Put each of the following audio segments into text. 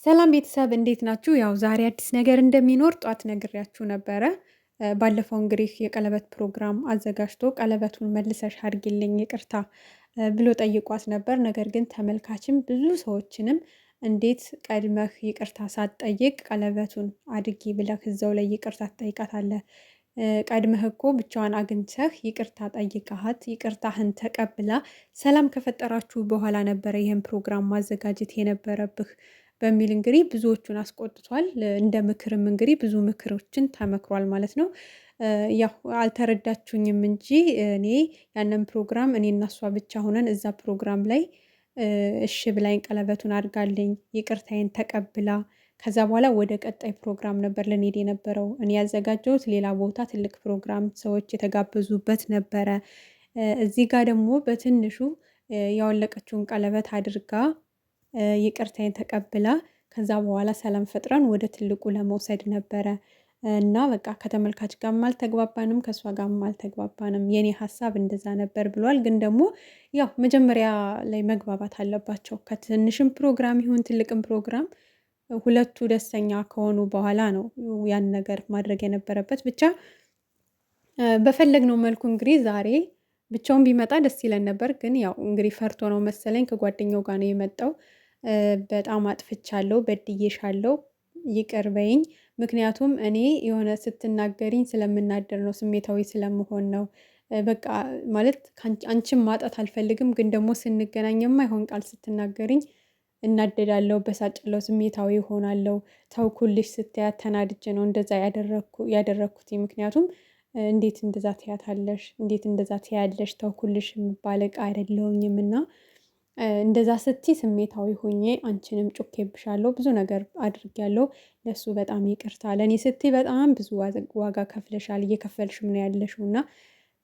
ሰላም ቤተሰብ እንዴት ናችሁ? ያው ዛሬ አዲስ ነገር እንደሚኖር ጧት ነግሬያችሁ ነበረ። ባለፈው እንግዲህ የቀለበት ፕሮግራም አዘጋጅቶ ቀለበቱን መልሰሽ አድርጊልኝ ይቅርታ ብሎ ጠይቋት ነበር። ነገር ግን ተመልካችም ብዙ ሰዎችንም እንዴት ቀድመህ ይቅርታ ሳትጠይቅ ቀለበቱን አድርጊ ብለህ እዛው ላይ ይቅርታ ትጠይቃታለህ? ቀድመህ እኮ ብቻዋን አግኝተህ ይቅርታ ጠይቃሃት ይቅርታህን ተቀብላ ሰላም ከፈጠራችሁ በኋላ ነበረ ይህን ፕሮግራም ማዘጋጀት የነበረብህ በሚል እንግዲህ ብዙዎቹን አስቆጥቷል። እንደ ምክርም እንግዲህ ብዙ ምክሮችን ተመክሯል ማለት ነው። ያው አልተረዳችሁኝም እንጂ እኔ ያንን ፕሮግራም እኔ እና እሷ ብቻ ሆነን እዛ ፕሮግራም ላይ እሺ ብላኝ ቀለበቱን አድርጋልኝ ይቅርታዬን ተቀብላ ከዛ በኋላ ወደ ቀጣይ ፕሮግራም ነበር ልንሄድ የነበረው። እኔ ያዘጋጀሁት ሌላ ቦታ ትልቅ ፕሮግራም ሰዎች የተጋበዙበት ነበረ። እዚህ ጋር ደግሞ በትንሹ ያወለቀችውን ቀለበት አድርጋ ይቅርታዬን ተቀብላ ከዛ በኋላ ሰላም ፈጥረን ወደ ትልቁ ለመውሰድ ነበረ እና በቃ ከተመልካች ጋርም አልተግባባንም፣ ከእሷ ጋርም አልተግባባንም። የኔ ሀሳብ እንደዛ ነበር ብሏል። ግን ደግሞ ያው መጀመሪያ ላይ መግባባት አለባቸው። ከትንሽም ፕሮግራም ይሁን ትልቅም ፕሮግራም ሁለቱ ደስተኛ ከሆኑ በኋላ ነው ያን ነገር ማድረግ የነበረበት። ብቻ በፈለግነው መልኩ እንግዲህ ዛሬ ብቻውን ቢመጣ ደስ ይለን ነበር። ግን ያው እንግዲህ ፈርቶ ነው መሰለኝ ከጓደኛው ጋር ነው የመጣው። በጣም አጥፍቻለሁ፣ በድዬሻለሁ፣ ይቅር በይኝ። ምክንያቱም እኔ የሆነ ስትናገሪኝ ስለምናደር ነው፣ ስሜታዊ ስለምሆን ነው። በቃ ማለት አንቺን ማጣት አልፈልግም፣ ግን ደግሞ ስንገናኝ የማይሆን ቃል ስትናገሪኝ እናደዳለሁ፣ በሳጭለሁ፣ ስሜታዊ እሆናለሁ። ተውኩልሽ ስትያት ተናድጄ ነው እንደዛ ያደረኩት። ምክንያቱም እንዴት እንደዛ ትያታለሽ? እንዴት እንደዛ ትያለሽ? ተውኩልሽ የምባል ዕቃ አይደለሁኝም እና እንደዛ ስትይ ስሜታዊ ሆኜ አንቺንም ጮኬብሻለሁ፣ ብዙ ነገር አድርጌያለሁ። ለሱ በጣም ይቅርታ። ለእኔ ስትይ በጣም ብዙ ዋጋ ከፍለሻል፣ እየከፈልሽም ነው ያለሽው እና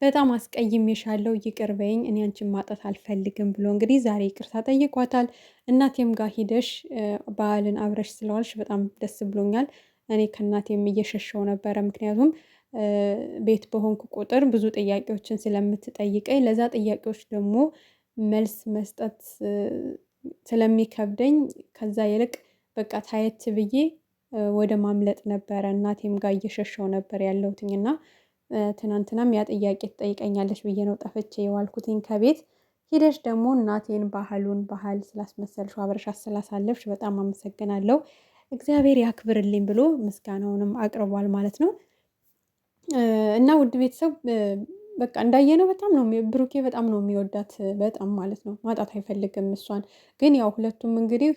በጣም አስቀይሜሻለሁ፣ ይቅር በይኝ፣ እኔ አንቺን ማጣት አልፈልግም ብሎ እንግዲህ ዛሬ ይቅርታ ጠይቋታል። እናቴም ጋር ሂደሽ በዓልን አብረሽ ስለዋልሽ በጣም ደስ ብሎኛል። እኔ ከእናቴም እየሸሸው ነበረ። ምክንያቱም ቤት በሆንኩ ቁጥር ብዙ ጥያቄዎችን ስለምትጠይቀኝ ለዛ ጥያቄዎች ደግሞ መልስ መስጠት ስለሚከብደኝ ከዛ ይልቅ በቃ ታየት ብዬ ወደ ማምለጥ ነበረ። እናቴም ጋር እየሸሸው ነበር ያለሁትኝ እና ትናንትናም ያ ጥያቄ ትጠይቀኛለች ብዬ ነው ጠፍቼ የዋልኩትኝ ከቤት። ሂደሽ ደግሞ እናቴን ባህል ስላስመሰልሽው አብረሻት ስላሳለፍሽ በጣም አመሰግናለሁ፣ እግዚአብሔር ያክብርልኝ ብሎ ምስጋናውንም አቅርቧል ማለት ነው። እና ውድ ቤተሰብ በቃ እንዳየነው በጣም ነው ብሩኬ በጣም ነው የሚወዳት፣ በጣም ማለት ነው። ማጣት አይፈልግም እሷን። ግን ያው ሁለቱም እንግዲህ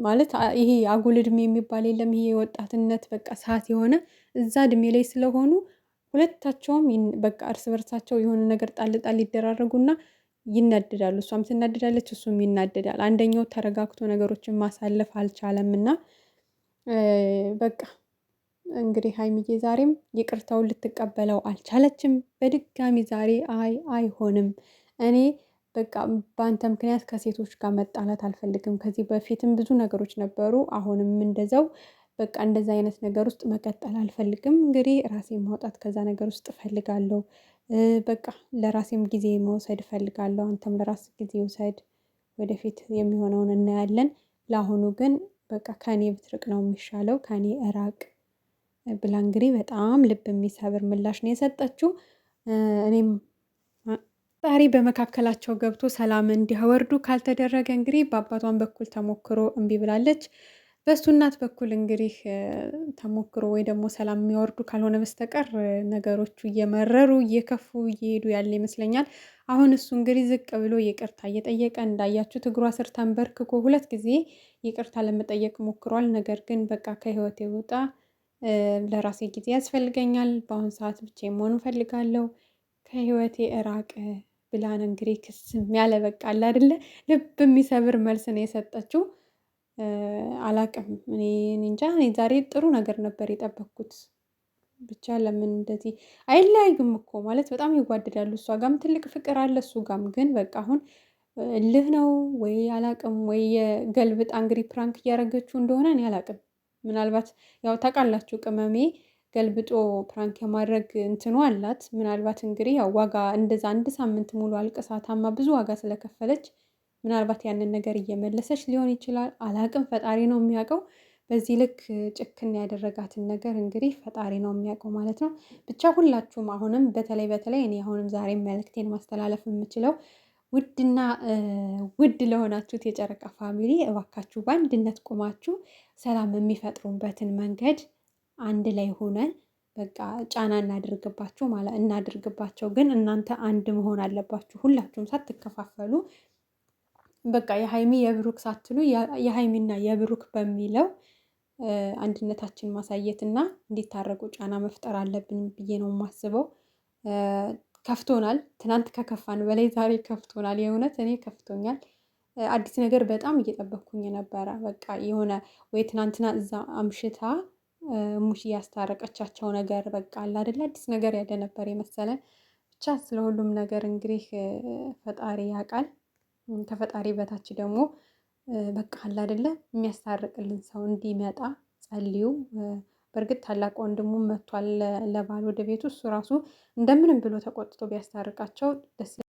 ማለት ይሄ አጉል እድሜ የሚባል የለም፣ ይሄ የወጣትነት በቃ ሰዓት የሆነ እዛ እድሜ ላይ ስለሆኑ ሁለታቸውም በቃ እርስ በርሳቸው የሆነ ነገር ጣል ጣል ይደራረጉና ይናደዳሉ። እሷም ትናደዳለች፣ እሱም ይናደዳል። አንደኛው ተረጋግቶ ነገሮችን ማሳለፍ አልቻለም እና በቃ እንግዲህ ሀይሚዬ ዛሬም ይቅርታውን ልትቀበለው አልቻለችም። በድጋሚ ዛሬ አይሆንም፣ እኔ በቃ በአንተ ምክንያት ከሴቶች ጋር መጣላት አልፈልግም። ከዚህ በፊትም ብዙ ነገሮች ነበሩ፣ አሁንም እንደዛው በቃ እንደዛ አይነት ነገር ውስጥ መቀጠል አልፈልግም። እንግዲህ ራሴን ማውጣት ከዛ ነገር ውስጥ እፈልጋለሁ። በቃ ለራሴም ጊዜ መውሰድ እፈልጋለሁ። አንተም ለራስ ጊዜ ውሰድ፣ ወደፊት የሚሆነውን እናያለን። ለአሁኑ ግን በቃ ከኔ ብትርቅ ነው የሚሻለው፣ ከኔ እራቅ ብላ እንግዲህ በጣም ልብ የሚሰብር ምላሽ ነው የሰጠችው። እኔም ዛሬ በመካከላቸው ገብቶ ሰላም እንዲያወርዱ ካልተደረገ እንግዲህ በአባቷን በኩል ተሞክሮ እምቢ ብላለች። በሱ እናት በኩል እንግዲህ ተሞክሮ ወይ ደግሞ ሰላም የሚያወርዱ ካልሆነ በስተቀር ነገሮቹ እየመረሩ እየከፉ እየሄዱ ያለ ይመስለኛል። አሁን እሱ እንግዲህ ዝቅ ብሎ ይቅርታ እየጠየቀ እንዳያችሁት እግሯ ስር ተንበርክኮ 2 ጊዜ ይቅርታ ለመጠየቅ ሞክሯል። ነገር ግን በቃ ከህይወቴ ውጣ፣ ለራሴ ጊዜ ያስፈልገኛል፣ በአሁን ሰዓት ብቻዬን መሆን እፈልጋለሁ፣ ከህይወቴ እራቅ ብላን እንግዲህ ክስም ያለ በቃ አለ አይደለ ልብ የሚሰብር መልስ ነው የሰጠችው። አላቅም እኔ እንጃ። እኔ ዛሬ ጥሩ ነገር ነበር የጠበቅኩት። ብቻ ለምን እንደዚህ አይለያዩም እኮ ማለት በጣም ይጓደዳሉ። እሷ ጋም ትልቅ ፍቅር አለ፣ እሱ ጋም ግን በቃ አሁን እልህ ነው ወይ አላቅም። ወይ የገልብጣ እንግዲህ ፕራንክ እያደረገችው እንደሆነ እኔ አላቅም። ምናልባት ያው ታውቃላችሁ ቅመሜ ገልብጦ ፕራንክ የማድረግ እንትኑ አላት። ምናልባት እንግዲህ ያው ዋጋ እንደዛ 1 ሳምንት ሙሉ አልቅሳ ታማ ብዙ ዋጋ ስለከፈለች ምናልባት ያንን ነገር እየመለሰች ሊሆን ይችላል፣ አላቅም። ፈጣሪ ነው የሚያውቀው። በዚህ ልክ ጭክን ያደረጋትን ነገር እንግዲህ ፈጣሪ ነው የሚያውቀው ማለት ነው። ብቻ ሁላችሁም አሁንም በተለይ እኔ አሁንም ዛሬ መልእክቴን ማስተላለፍ የምችለው ውድና ውድ ለሆናችሁት የጨረቃ ፋሚሊ እባካችሁ በአንድነት ቁማችሁ ሰላም የሚፈጥሩበትን መንገድ አንድ ላይ ሆነን በቃ ጫና እናድርግባቸው። ግን እናንተ አንድ መሆን አለባችሁ ሁላችሁም ሳትከፋፈሉ። በቃ የሀይሚ የብሩክ ሳትሉ የሀይሚና የብሩክ በሚለው አንድነታችን ማሳየት እና እንዲታረቁ ጫና መፍጠር አለብን ብዬ ነው የማስበው። ከፍቶናል። ትናንት ከከፋን በላይ ዛሬ ከፍቶናል። የእውነት እኔ ከፍቶኛል። አዲስ ነገር በጣም እየጠበቅኩኝ ነበረ። በቃ የሆነ ወይ ትናንትና እዛ አምሽታ ሙሽ እያስታረቀቻቸው ነገር በቃ አለ አይደለ አዲስ ነገር ያለ ነበር የመሰለን። ብቻ ስለ ሁሉም ነገር እንግዲህ ፈጣሪ ያውቃል። ከፈጣሪ በታች ደግሞ በቃ አለ አይደለ የሚያስታርቅልን ሰው እንዲመጣ ጸልዩ። በእርግጥ ታላቅ ወንድሙ መጥቷል ለባል ወደ ቤቱ። እሱ ራሱ እንደምንም ብሎ ተቆጥቶ ቢያስታርቃቸው ደስ